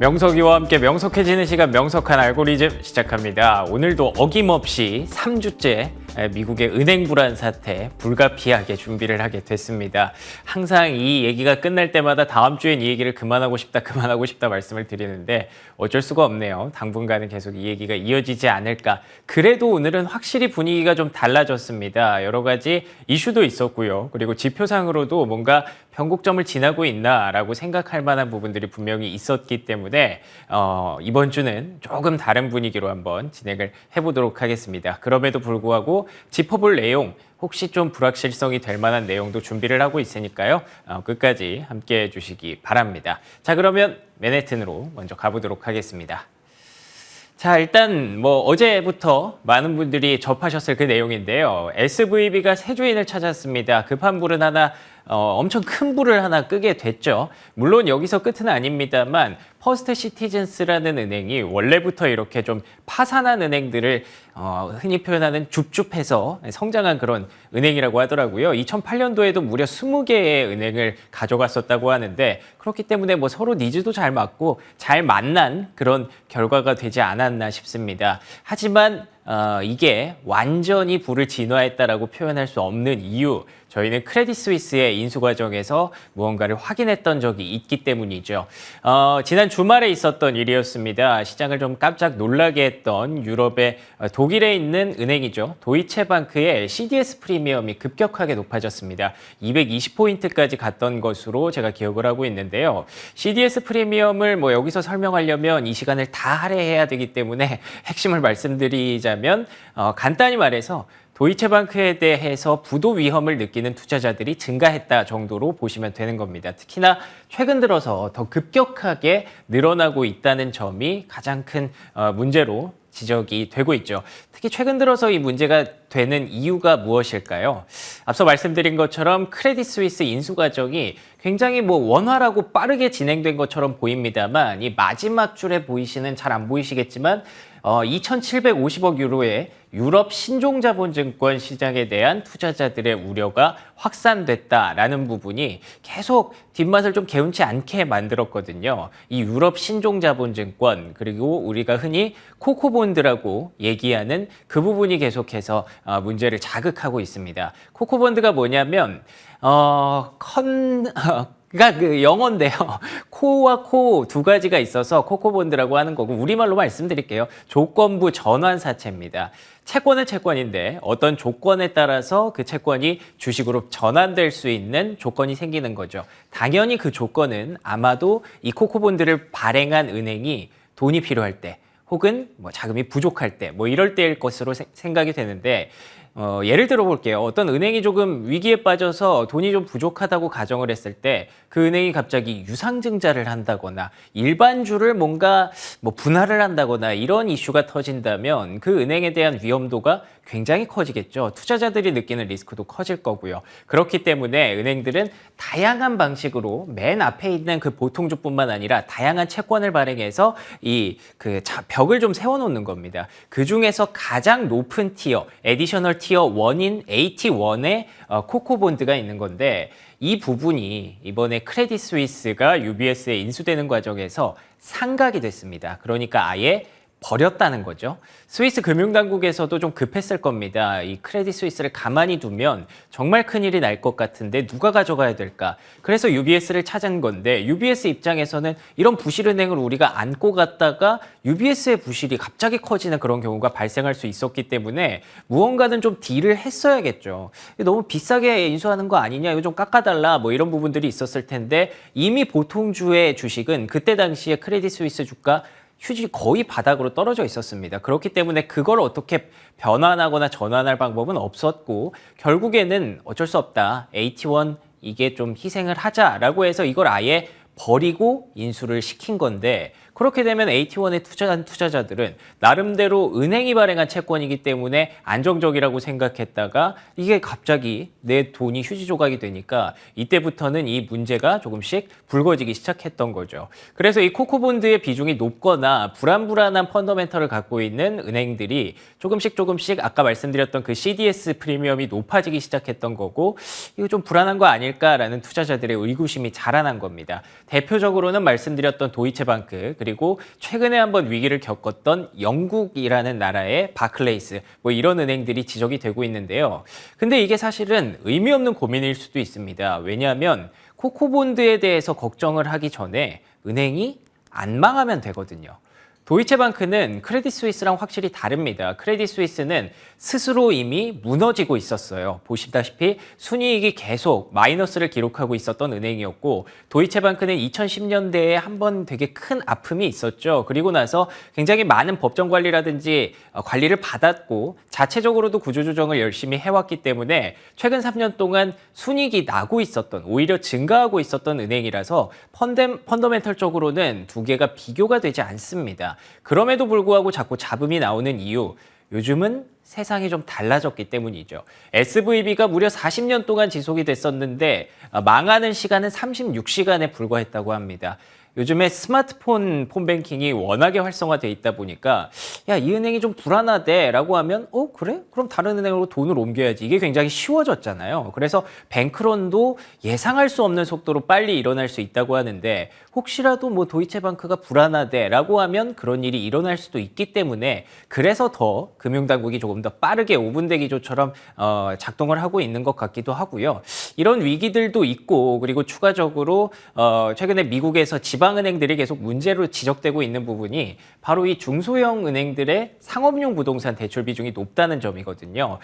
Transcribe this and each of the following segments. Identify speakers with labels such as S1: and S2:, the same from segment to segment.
S1: 명석이와 함께 명석해지는 시간 명석한 알고리즘 시작합니다. 오늘도 어김없이 3주째 미국의 은행 불안 사태 불가피하게 준비를 하게 됐습니다. 항상 이 얘기가 끝날 때마다 다음 주엔 이 얘기를 그만하고 싶다 말씀을 드리는데 어쩔 수가 없네요. 당분간은 계속 이 얘기가 이어지지 않을까. 그래도 오늘은 확실히 분위기가 좀 달라졌습니다. 여러 가지 이슈도 있었고요. 그리고 지표상으로도 뭔가 변곡점을 지나고 있나라고 생각할 만한 부분들이 분명히 있었기 때문에 이번 주는 조금 다른 분위기로 한번 진행을 해보도록 하겠습니다. 그럼에도 불구하고 짚어볼 내용, 혹시 좀 불확실성이 될 만한 내용도 준비를 하고 있으니까요. 끝까지 함께해 주시기 바랍니다. 자, 그러면 맨해튼으로 먼저 가보도록 하겠습니다. 자, 일단 어제부터 많은 분들이 접하셨을 그 내용인데요. SVB가 새 주인을 찾았습니다. 급한 불은 하나 엄청 큰 불을 하나 끄게 됐죠. 물론 여기서 끝은 아닙니다만 퍼스트 시티즌스라는 은행이 원래부터 이렇게 좀 파산한 은행들을 흔히 표현하는 줍줍해서 성장한 그런 은행이라고 하더라고요. 2008년도에도 무려 20개의 은행을 가져갔었다고 하는데 그렇기 때문에 서로 니즈도 잘 맞고 잘 만난 그런 결과가 되지 않았나 싶습니다. 하지만 이게 완전히 불을 진화했다라고 표현할 수 없는 이유, 저희는 크레딧 스위스의 인수 과정에서 무언가를 확인했던 적이 있기 때문이죠. 지난 주말에 있었던 일이었습니다. 시장을 좀 깜짝 놀라게 했던 유럽의 독일에 있는 은행이죠. 도이체방크의 CDS 프리미엄이 급격하게 높아졌습니다. 220포인트까지 갔던 것으로 제가 기억을 하고 있는데요. CDS 프리미엄을 여기서 설명하려면 이 시간을 다 할애해야 되기 때문에 핵심을 말씀드리자면 간단히 말해서 도이체방크에 대해서 부도 위험을 느끼는 투자자들이 증가했다 정도로 보시면 되는 겁니다. 특히나 최근 들어서 더 급격하게 늘어나고 있다는 점이 가장 큰 문제로 지적이 되고 있죠. 특히 최근 들어서 이 문제가 되는 이유가 무엇일까요? 앞서 말씀드린 것처럼 크레딧 스위스 인수 과정이 굉장히 원활하고 빠르게 진행된 것처럼 보입니다만 이 마지막 줄에 보이시는 잘 안 보이시겠지만 2,750억 유로의 유럽 신종자본증권 시장에 대한 투자자들의 우려가 확산됐다라는 부분이 계속 뒷맛을 좀 개운치 않게 만들었거든요. 이 유럽 신종자본증권 그리고 우리가 흔히 코코본드라고 얘기하는 그 부분이 계속해서 문제를 자극하고 있습니다. 코코본드가 뭐냐면 그러니까 그 영어인데요. 코와 코 두 가지가 있어서 코코본드라고 하는 거고 우리말로 말씀드릴게요. 조건부 전환사채입니다. 채권은 채권인데 어떤 조건에 따라서 그 채권이 주식으로 전환될 수 있는 조건이 생기는 거죠. 당연히 그 조건은 아마도 이 코코본드를 발행한 은행이 돈이 필요할 때 혹은 자금이 부족할 때 이럴 때일 것으로 생각이 되는데 예를 들어 볼게요. 어떤 은행이 조금 위기에 빠져서 돈이 좀 부족하다고 가정을 했을 때 그 은행이 갑자기 유상증자를 한다거나 일반주를 뭔가 분할을 한다거나 이런 이슈가 터진다면 그 은행에 대한 위험도가 굉장히 커지겠죠. 투자자들이 느끼는 리스크도 커질 거고요. 그렇기 때문에 은행들은 다양한 방식으로 맨 앞에 있는 그 보통주뿐만 아니라 다양한 채권을 발행해서 벽을 좀 세워놓는 겁니다. 그 중에서 가장 높은 티어, 에디셔널 티어 1인 AT1의 코코본드가 있는 건데 이 부분이 이번에 크레딧 스위스가 UBS에 인수되는 과정에서 상각이 됐습니다. 그러니까 아예 버렸다는 거죠. 스위스 금융당국에서도 좀 급했을 겁니다. 이 크레딧 스위스를 가만히 두면 정말 큰일이 날 것 같은데 누가 가져가야 될까? 그래서 UBS를 찾은 건데 UBS 입장에서는 이런 부실은행을 우리가 안고 갔다가 UBS의 부실이 갑자기 커지는 그런 경우가 발생할 수 있었기 때문에 무언가는 좀 딜을 했어야겠죠. 너무 비싸게 인수하는 거 아니냐? 이거 좀 깎아달라 이런 부분들이 있었을 텐데 이미 보통주의 주식은 그때 당시에 크레딧 스위스 주가 휴지 거의 바닥으로 떨어져 있었습니다. 그렇기 때문에 그걸 어떻게 변환하거나 전환할 방법은 없었고 결국에는 어쩔 수 없다. AT1 이게 좀 희생을 하자라고 해서 이걸 아예 버리고 인수를 시킨 건데 그렇게 되면 AT1에 투자한 투자자들은 나름대로 은행이 발행한 채권이기 때문에 안정적이라고 생각했다가 이게 갑자기 내 돈이 휴지 조각이 되니까 이때부터는 이 문제가 조금씩 불거지기 시작했던 거죠. 그래서 이 코코본드의 비중이 높거나 불안불안한 펀더멘털을 갖고 있는 은행들이 조금씩 아까 말씀드렸던 그 CDS 프리미엄이 높아지기 시작했던 거고 이거 좀 불안한 거 아닐까라는 투자자들의 의구심이 자라난 겁니다. 대표적으로는 말씀드렸던 도이체방크 그리고 그리고 최근에 한번 위기를 겪었던 영국이라는 나라의 바클레이스, 뭐 이런 은행들이 지적이 되고 있는데요. 근데 이게 사실은 의미 없는 고민일 수도 있습니다. 왜냐하면 코코본드에 대해서 걱정을 하기 전에 은행이 안 망하면 되거든요. 도이체방크는 크레딧 스위스랑 확실히 다릅니다. 크레딧 스위스는 스스로 이미 무너지고 있었어요. 보시다시피 순이익이 계속 마이너스를 기록하고 있었던 은행이었고, 도이체방크는 2010년대에 한번 되게 큰 아픔이 있었죠. 그리고 나서 굉장히 많은 법정 관리라든지 관리를 받았고 자체적으로도 구조조정을 열심히 해왔기 때문에 최근 3년 동안 순이익이 나고 있었던, 오히려 증가하고 있었던 은행이라서 펀더멘털적으로는 두 개가 비교가 되지 않습니다. 그럼에도 불구하고 자꾸 잡음이 나오는 이유, 요즘은 세상이 좀 달라졌기 때문이죠. SVB가 무려 40년 동안 지속이 됐었는데 망하는 시간은 36시간에 불과했다고 합니다. 요즘에 스마트폰 폰뱅킹이 워낙에 활성화돼 있다 보니까 야, 이 은행이 좀 불안하대라고 하면 그래? 그럼 다른 은행으로 돈을 옮겨야지. 이게 굉장히 쉬워졌잖아요. 그래서 뱅크런도 예상할 수 없는 속도로 빨리 일어날 수 있다고 하는데 혹시라도 뭐 도이체방크가 불안하대라고 하면 그런 일이 일어날 수도 있기 때문에 그래서 더 금융당국이 조금 더 빠르게 5분 대기조처럼 작동을 하고 있는 것 같기도 하고요. 이런 위기들도 있고 그리고 추가적으로 최근에 미국에서 지방은행들이 계속 문제로 지적되고 있는 부분이 바로 이 중소형 은행들의 상업용 부동산 대출 비중이 높다는 점이거든요.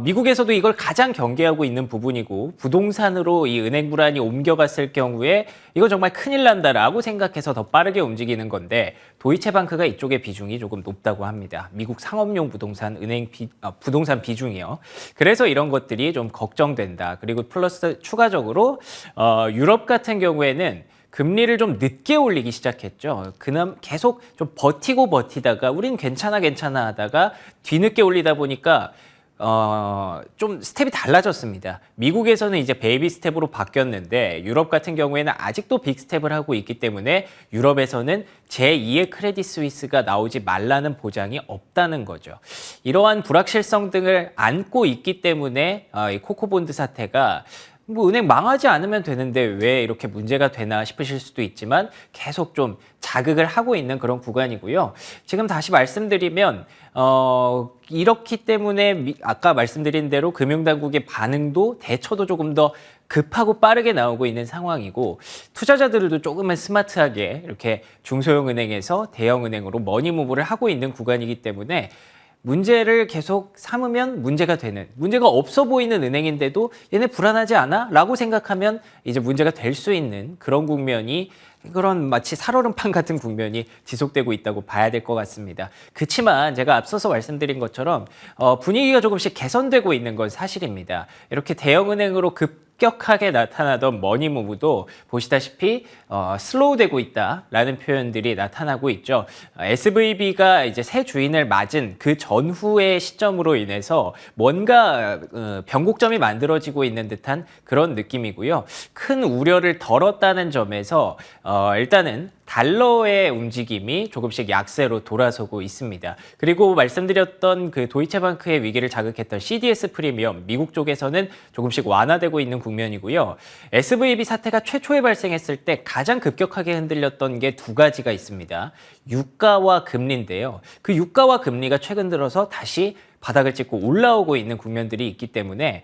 S1: 미국에서도 이걸 가장 경계하고 있는 부분이고 부동산으로 이 은행 불안이 옮겨갔을 경우에 이거 정말 큰일 난다라고 생각해서 더 빠르게 움직이는 건데 도이체방크가 이쪽의 비중이 조금 높다고 합니다. 미국 상업용 부동산 부동산 비중이요. 그래서 이런 것들이 좀 걱정된다. 그리고 플러스 추가적으로 유럽 같은 경우에는 금리를 좀 늦게 올리기 시작했죠. 그남 계속 좀 버티다가 우린 괜찮아 하다가 뒤늦게 올리다 보니까 좀 스텝이 달라졌습니다. 미국에서는 이제 베이비 스텝으로 바뀌었는데 유럽 같은 경우에는 아직도 빅 스텝을 하고 있기 때문에 유럽에서는 제2의 크레딧 스위스가 나오지 말라는 보장이 없다는 거죠. 이러한 불확실성 등을 안고 있기 때문에 이 코코본드 사태가 뭐 은행 망하지 않으면 되는데 왜 이렇게 문제가 되나 싶으실 수도 있지만 계속 좀 자극을 하고 있는 그런 구간이고요. 지금 다시 말씀드리면 이렇기 때문에 아까 말씀드린 대로 금융당국의 반응도 대처도 조금 더 급하고 빠르게 나오고 있는 상황이고 투자자들도 조금은 스마트하게 이렇게 중소형 은행에서 대형 은행으로 머니무브를 하고 있는 구간이기 때문에 문제를 계속 삼으면 문제가 되는, 문제가 없어 보이는 은행인데도 얘네 불안하지 않아? 라고 생각하면 이제 문제가 될 수 있는 그런 국면이, 그런 마치 살얼음판 같은 국면이 지속되고 있다고 봐야 될 것 같습니다. 그치만 제가 앞서서 말씀드린 것처럼 분위기가 조금씩 개선되고 있는 건 사실입니다. 이렇게 대형은행으로 급격하게 나타나던 머니무브도 보시다시피 슬로우되고 있다라는 표현들이 나타나고 있죠. SVB가 이제 새 주인을 맞은 그 전후의 시점으로 인해서 뭔가 변곡점이 만들어지고 있는 듯한 그런 느낌이고요. 큰 우려를 덜었다는 점에서 일단은 달러의 움직임이 조금씩 약세로 돌아서고 있습니다. 그리고 말씀드렸던 그 도이체방크의 위기를 자극했던 CDS 프리미엄, 미국 쪽에서는 조금씩 완화되고 있는 국면이고요. SVB 사태가 최초에 발생했을 때 가장 급격하게 흔들렸던 게 두 가지가 있습니다. 유가와 금리인데요. 그 유가와 금리가 최근 들어서 다시 바닥을 찍고 올라오고 있는 국면들이 있기 때문에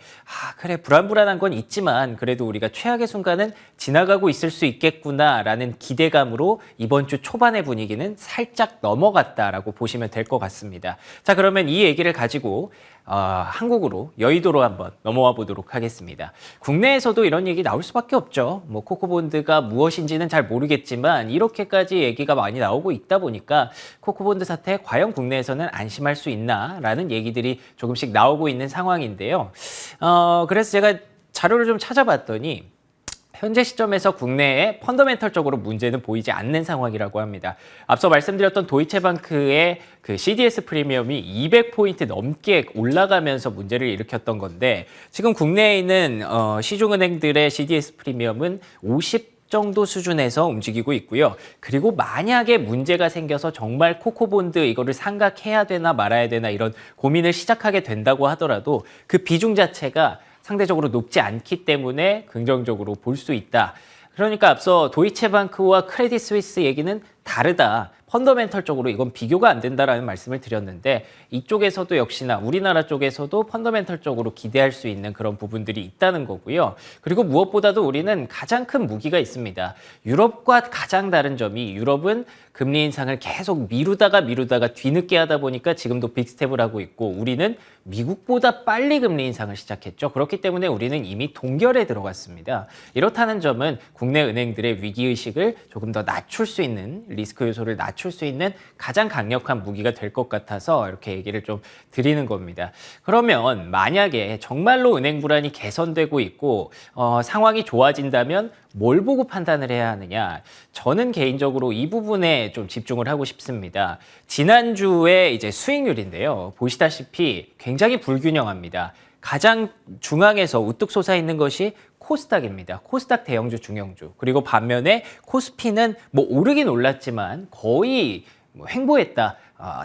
S1: 그래 불안한 건 있지만 그래도 우리가 최악의 순간은 지나가고 있을 수 있겠구나라는 기대감으로 이번 주 초반의 분위기는 살짝 넘어갔다라고 보시면 될 것 같습니다. 자, 그러면 이 얘기를 가지고 한국으로 여의도로 한번 넘어와 보도록 하겠습니다. 국내에서도 이런 얘기 나올 수밖에 없죠. 뭐 코코본드가 무엇인지는 잘 모르겠지만 이렇게까지 얘기가 많이 나오고 있다 보니까 코코본드 사태 과연 국내에서는 안심할 수 있나라는 얘기들이 조금씩 나오고 있는 상황인데요. 그래서 제가 자료를 좀 찾아봤더니 현재 시점에서 국내에 펀더멘털적으로 문제는 보이지 않는 상황이라고 합니다. 앞서 말씀드렸던 도이체방크의 그 CDS 프리미엄이 200포인트 넘게 올라가면서 문제를 일으켰던 건데 지금 국내에 있는 시중은행들의 CDS 프리미엄은 50 정도 수준에서 움직이고 있고요. 그리고 만약에 문제가 생겨서 정말 코코본드 이거를 상각해야 되나 말아야 되나 이런 고민을 시작하게 된다고 하더라도 그 비중 자체가 상대적으로 높지 않기 때문에 긍정적으로 볼 수 있다. 그러니까 앞서 도이체방크와 크레딧 스위스 얘기는 다르다. 펀더멘털적으로 이건 비교가 안 된다라는 말씀을 드렸는데 이쪽에서도 역시나 우리나라 쪽에서도 펀더멘털적으로 기대할 수 있는 그런 부분들이 있다는 거고요. 그리고 무엇보다도 우리는 가장 큰 무기가 있습니다. 유럽과 가장 다른 점이 유럽은 금리 인상을 계속 미루다가 뒤늦게 하다 보니까 지금도 빅스텝을 하고 있고 우리는 미국보다 빨리 금리 인상을 시작했죠. 그렇기 때문에 우리는 이미 동결에 들어갔습니다. 이렇다는 점은 국내 은행들의 위기의식을 조금 더 낮출 수 있는 리스크 요소를 낮출 수 있는 가장 강력한 무기가 될 것 같아서 이렇게 얘기를 좀 드리는 겁니다. 그러면 만약에 정말로 은행 불안이 개선되고 있고 상황이 좋아진다면 뭘 보고 판단을 해야 하느냐? 저는 개인적으로 이 부분에 좀 집중을 하고 싶습니다. 지난주에 이제 수익률인데요. 보시다시피 굉장히 불균형합니다. 가장 중앙에서 우뚝 솟아 있는 것이 코스닥입니다. 코스닥 대형주, 중형주. 그리고 반면에 코스피는 뭐 오르긴 올랐지만 거의 횡보했다.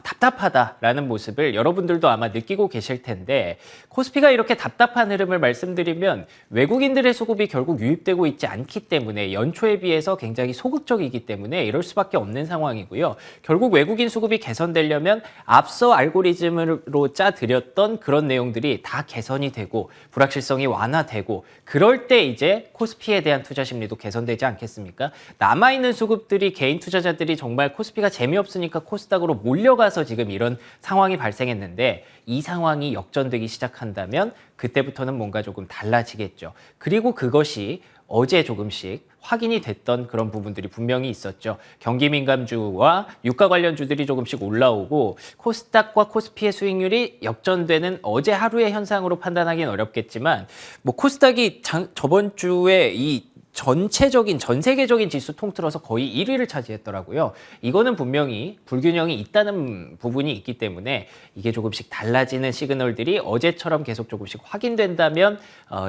S1: 답답하다라는 모습을 여러분들도 아마 느끼고 계실 텐데 코스피가 이렇게 답답한 흐름을 말씀드리면 외국인들의 수급이 결국 유입되고 있지 않기 때문에 연초에 비해서 굉장히 소극적이기 때문에 이럴 수밖에 없는 상황이고요. 결국 외국인 수급이 개선되려면 앞서 알고리즘으로 짜드렸던 그런 내용들이 다 개선이 되고 불확실성이 완화되고 그럴 때 이제 코스피에 대한 투자 심리도 개선되지 않겠습니까? 남아있는 수급들이 개인 투자자들이 정말 코스피가 재미없으니까 코스닥으로 몰려가서 지금 이런 상황이 발생했는데 이 상황이 역전되기 시작한다면 그때부터는 뭔가 조금 달라지겠죠. 그리고 그것이 어제 조금씩 확인이 됐던 그런 부분들이 분명히 있었죠. 경기 민감주와 유가 관련주들이 조금씩 올라오고 코스닥과 코스피의 수익률이 역전되는 어제 하루의 현상으로 판단하기는 어렵겠지만 뭐 코스닥이 저번 주에 이 전 세계적인 지수 통틀어서 거의 1위를 차지했더라고요. 이거는 분명히 불균형이 있다는 부분이 있기 때문에 이게 조금씩 달라지는 시그널들이 어제처럼 계속 조금씩 확인된다면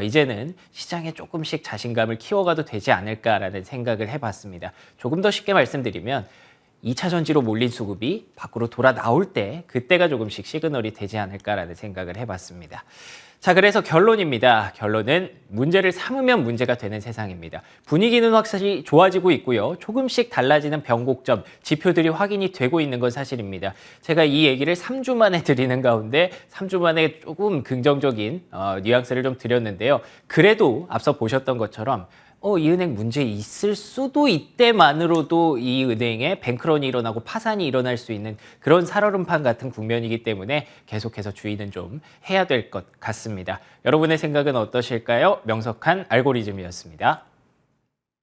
S1: 이제는 시장에 조금씩 자신감을 키워가도 되지 않을까라는 생각을 해봤습니다. 조금 더 쉽게 말씀드리면 2차 전지로 몰린 수급이 밖으로 돌아 나올 때 그때가 조금씩 시그널이 되지 않을까라는 생각을 해봤습니다. 자, 그래서 결론입니다. 결론은 문제를 삼으면 문제가 되는 세상입니다. 분위기는 확실히 좋아지고 있고요. 조금씩 달라지는 변곡점, 지표들이 확인이 되고 있는 건 사실입니다. 제가 이 얘기를 3주 만에 드리는 가운데 3주 만에 조금 긍정적인 뉘앙스를 좀 드렸는데요. 그래도 앞서 보셨던 것처럼 이 은행 문제 있을 수도 이때만으로도 이 은행에 뱅크런이 일어나고 파산이 일어날 수 있는 그런 살얼음판 같은 국면이기 때문에 계속해서 주의는 좀 해야 될 것 같습니다. 여러분의 생각은 어떠실까요? 명석한 알고리즘이었습니다.